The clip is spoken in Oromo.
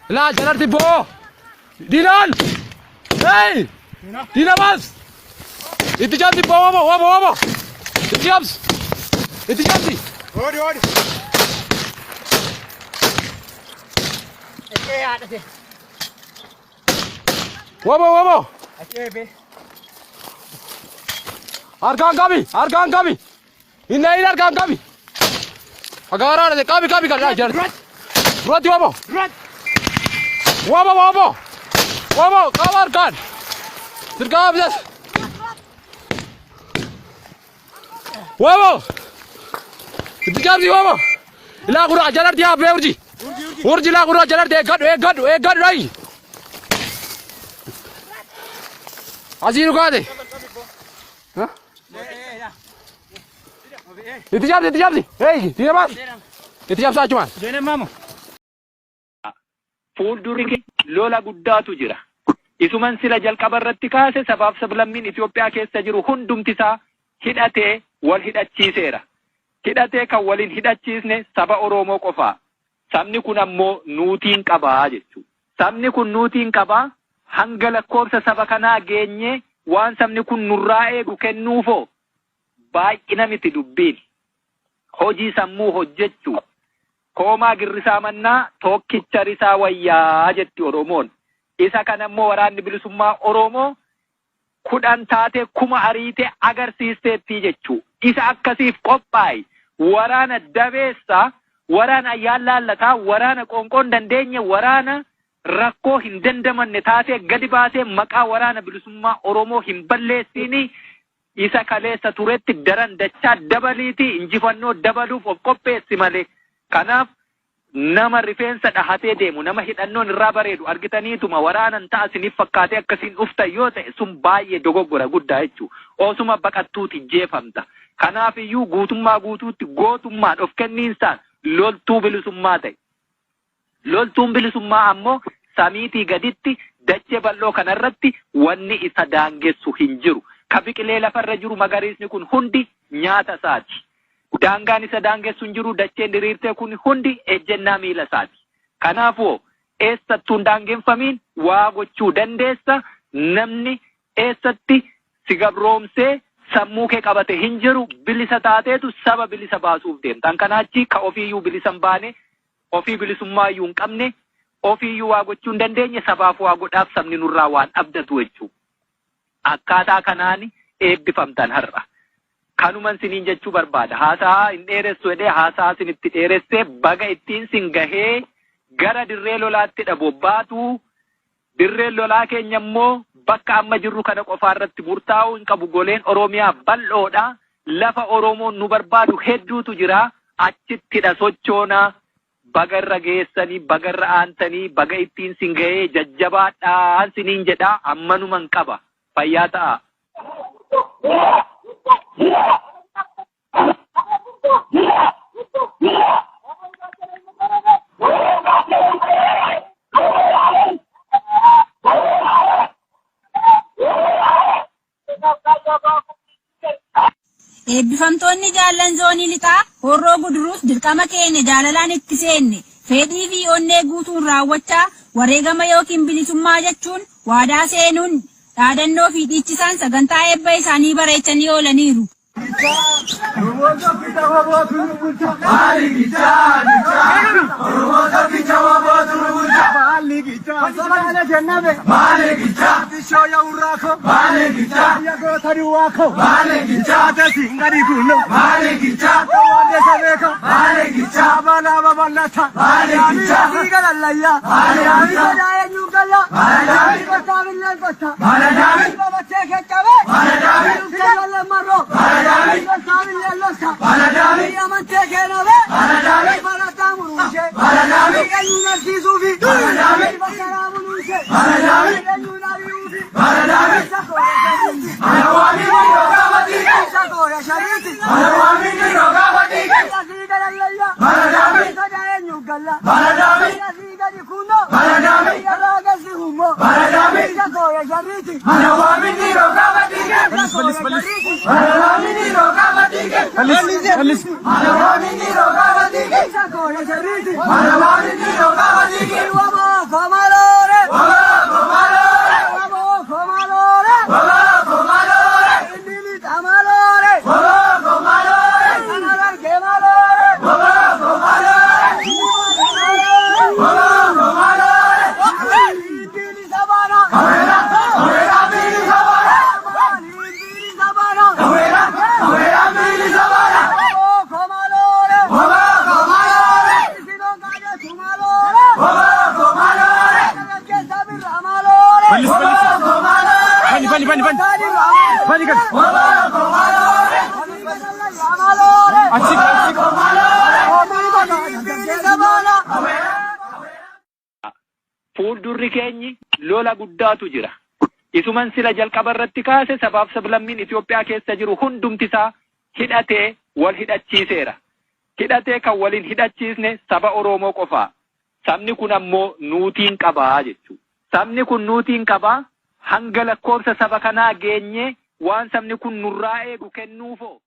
لا جلرتي بو دينان هاي دينا بس اتجاهي بو وابا اتجاهي هودي وابا Arkan kami. Ini arkan kami. Agara ada kami kan ajar. Berat wabo. Wabo kawar kan. Terkam jas. Wabo. Terkam si wabo. Ila guru jalan dia apa urji. Urji la guru jalan dia gad rai. Azir ko ade. Hah? Itijabsi. Hey, tidak mas. Itijabsa cuma. Jangan mamu. Fuuldurri lola guddaatu jira. Isuman sila jalqaba irratti kaase sabaaf sablammiin Itoophiyaa keessa jiru hundumtisaa hidhatee wal hidhachiiseera. Hidhatee kan waliin hidhachiisne saba Oromoo qofaa. Sabni kun ammoo nuutiin qabaa jechuudha. Sabni kun nuutiin qabaa hanga lakkoofsa saba kanaa geenye waan sabni kun nurraa eegu kennuufoo baay'ina miti dubbiin. Hojii sammuu hojjechuu. Koomaa girrisaa mannaa tokkicha risaa wayyaa jetti Oromoon. Isa kanammoo waraanni bilisummaa Oromoo 10 taate 1000 ariite agarsiisteetti jechuu. Isa akkasiif qophaa'e waraana dabeessa, waraana ayyaan laallataa, waraana qoonqoon dandeenye, waraana rakkoo hin dandamanne taate gadi baasee maqaa waraana bilisummaa Oromoo hin balleessini. Isa kaleessa turetti daran dachaa dabaliiti injifannoo dabaluuf of qopheessi malee. Kanaaf nama rifeensa dhahatee deemu, nama hidhannoon irraa bareedu argitaniituma waraanan ta'asiniif fakkaatee akkasiin dhufta yoo ta'e sun baay'ee dogoggora guddaa jechuu. Osuma baqattuuti jeefamta. Kanaaf iyyuu guutummaa guutuutti gootummaan of kenniinsaan loltuu bilisummaa ta'e. Loltuun bilisummaa ammoo samiitii gaditti dachee bal'oo kanarratti wanni isa daangessu hin jiru. Ka biqilee lafarra jiru magariisni kun hundi nyaata isaati. Daangaan isa daangessu hin jiru dacheen diriirtee kun hundi ejjennaa miila isaati. Kanaafuu eessattuu hin daangeffamiin waa gochuu dandeessa. Namni eessatti si gabroomsee sammuu kee qabate hin jiru bilisa taateetu saba bilisa baasuuf deemta. Kanaachi ka ofiiyyuu bilisa hin baane, ofii bilisummaa iyyuu hin qabne, ofiiyyuu waa gochuu hin dandeenye sabaaf waa godhaaf sabni nurraa waan abdatu jechuudha. Akkaataa kanaan eebbifamtan har'a. Kanuman siniin jechuu barbaada. Haasaa hin dheeressu jedhee haasaa sinitti dheeressee baga ittiin sin gahee gara dirree lolaatti dhabobbaatu. Dirreen lolaa keenya immoo bakka amma jirru kana qofaarratti murtaa'uu hin qabu. Goleen Oromiyaa bal'oodha. Lafa Oromoon nu barbaadu hedduutu jira. Achittidha sochoonaa. Baga irra geessanii, baga irra aantanii, baga ittiin sin gahee jajjabaadhaan siniin jedhaa ammanuman qaba. Fayyaa ta'a. Eebbifamtoonni jaallan zoonii lixaa horroo guduruus dirqama keenya jaalalaan itti seenne fedhii fi onnee guutuun raawwachaa wareegama yookiin bilisummaa jechuun waadaa seenuun dhaadannoo fi dhiichisaan sagantaa eebba isaanii bareechanii oolaniiru. Alis. Fuuldurri keenyi lola guddaatu jira. Isuman sila jalqabarratti kaase sabaaf sablammiin Itoophiyaa keessa jiru hundumtisaa hidhatee wal hidhachiiseera. Hidhatee kan waliin hidhachiisne saba Oromoo qofaa. Sabni kun ammoo nuutiin qabaa jechuudha. Sabni kun nuutiin qabaa hanga lakkoofsa saba kanaa geenye waan sabni kun nurraa eegu kennuufoo.